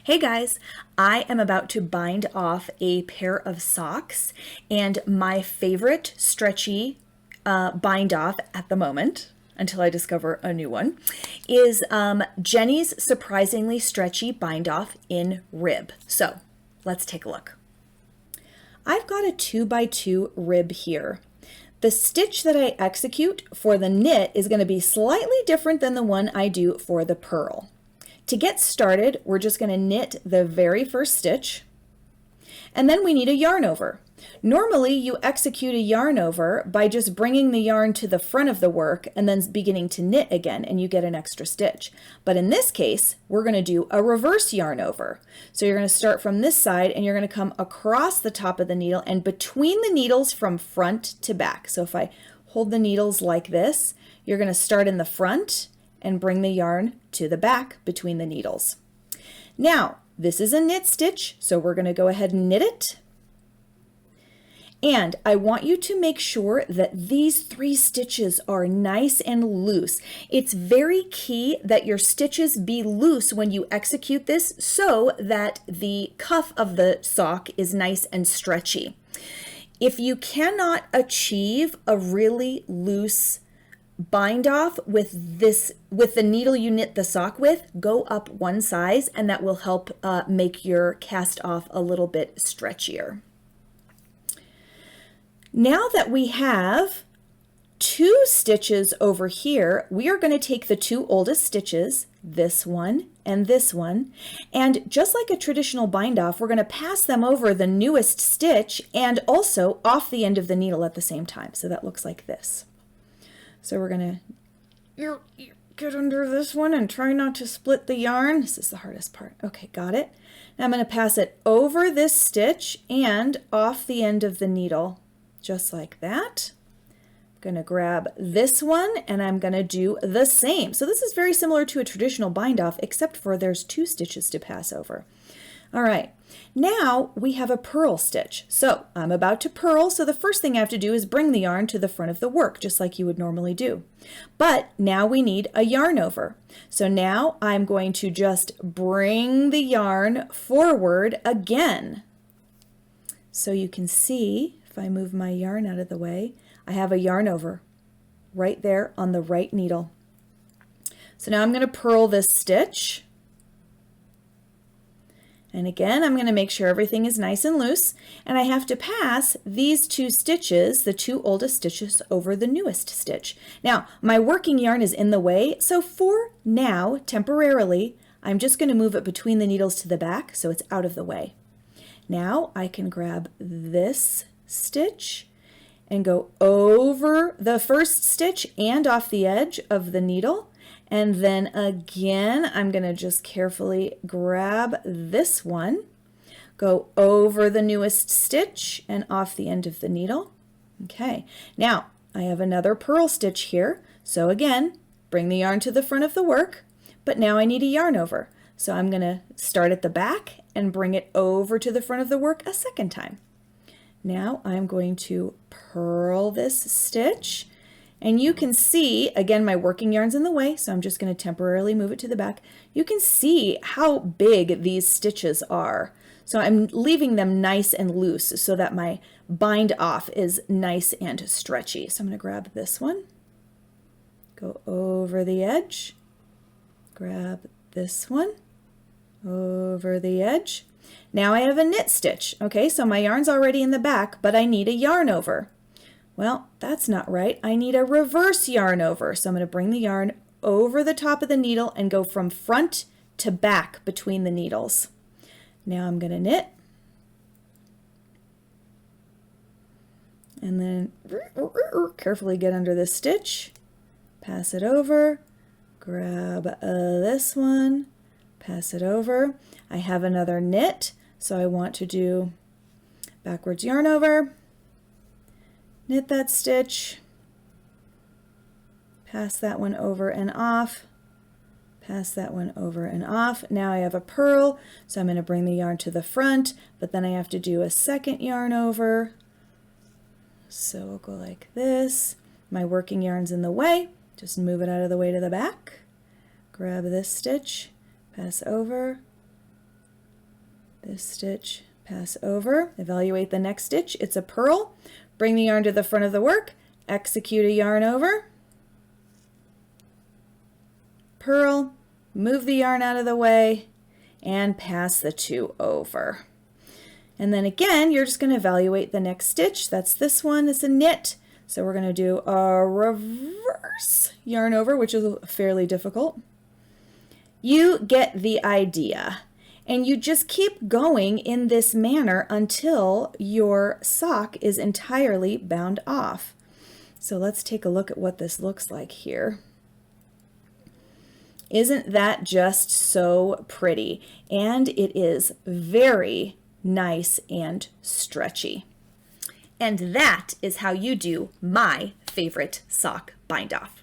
Hey guys, I am about to bind off a pair of socks, and my favorite stretchy bind off at the moment, until I discover a new one, is Jeny's surprisingly stretchy bind off in rib. So let's take a look. I've got a 2x2 rib here. The stitch that I execute for the knit is going to be slightly different than the one I do for the purl. To get started, we're just going to knit the very first stitch, and then we need a yarn over. Normally, you execute a yarn over by just bringing the yarn to the front of the work and then beginning to knit again, and you get an extra stitch. But in this case, we're going to do a reverse yarn over. So you're going to start from this side, and you're going to come across the top of the needle and between the needles from front to back. So if I hold the needles like this, you're going to start in the front and bring the yarn to the back between the needles. Now, this is a knit stitch, so we're going to go ahead and knit it. And I want you to make sure that these 3 stitches are nice and loose. It's very key that your stitches be loose when you execute this so that the cuff of the sock is nice and stretchy. If you cannot achieve a really loose bind off with the needle you knit the sock with, go up 1 size, and that will help make your cast off a little bit stretchier. Now that we have 2 stitches over here, we are going to take the 2 oldest stitches, this one, and just like a traditional bind off, we're going to pass them over the newest stitch and also off the end of the needle at the same time. So that looks like this. So we're going to get under this one and try not to split the yarn. This is the hardest part. Okay, got it. Now I'm going to pass it over this stitch and off the end of the needle, just like that. I'm going to grab this one and I'm going to do the same. So this is very similar to a traditional bind off, except for there's 2 stitches to pass over. All right, now we have a purl stitch. So I'm about to purl, so the first thing I have to do is bring the yarn to the front of the work, just like you would normally do. But now we need a yarn over. So now I'm going to just bring the yarn forward again. So you can see, if I move my yarn out of the way, I have a yarn over right there on the right needle. So now I'm going to purl this stitch. And again, I'm going to make sure everything is nice and loose, and I have to pass these 2 stitches, the 2 oldest stitches, over the newest stitch. Now, my working yarn is in the way, so for now, temporarily, I'm just going to move it between the needles to the back so it's out of the way. Now I can grab this stitch and go over the first stitch and off the edge of the needle. And then again, I'm going to just carefully grab this one, go over the newest stitch and off the end of the needle. Okay, now I have another purl stitch here. So again, bring the yarn to the front of the work, but now I need a yarn over. So I'm going to start at the back and bring it over to the front of the work a second time. Now I'm going to purl this stitch. And you can see, again, my working yarn's in the way, so I'm just going to temporarily move it to the back. You can see how big these stitches are. So I'm leaving them nice and loose so that my bind off is nice and stretchy. So I'm going to grab this one, go over the edge, grab this one, over the edge. Now I have a knit stitch. Okay, so my yarn's already in the back, but I need a yarn over. Well, that's not right. I need a reverse yarn over. So I'm going to bring the yarn over the top of the needle and go from front to back between the needles. Now I'm going to knit. And then carefully get under this stitch, pass it over, grab this one, pass it over. I have another knit, so I want to do backwards yarn over. Knit that stitch, pass that one over and off, pass that one over and off. Now I have a purl, so I'm going to bring the yarn to the front, but then I have to do a second yarn over. So we'll go like this. My working yarn's in the way, just move it out of the way to the back. Grab this stitch, pass over, This stitch, pass over, evaluate the next stitch. It's a purl. Bring the yarn to the front of the work, execute a yarn over, purl, move the yarn out of the way, and pass the 2 over. And then again, you're just going to evaluate the next stitch. That's this one. It's a knit. So we're going to do a reverse yarn over, which is fairly difficult. You get the idea. And you just keep going in this manner until your sock is entirely bound off. So let's take a look at what this looks like here. Isn't that just so pretty? And it is very nice and stretchy. And that is how you do my favorite sock bind off.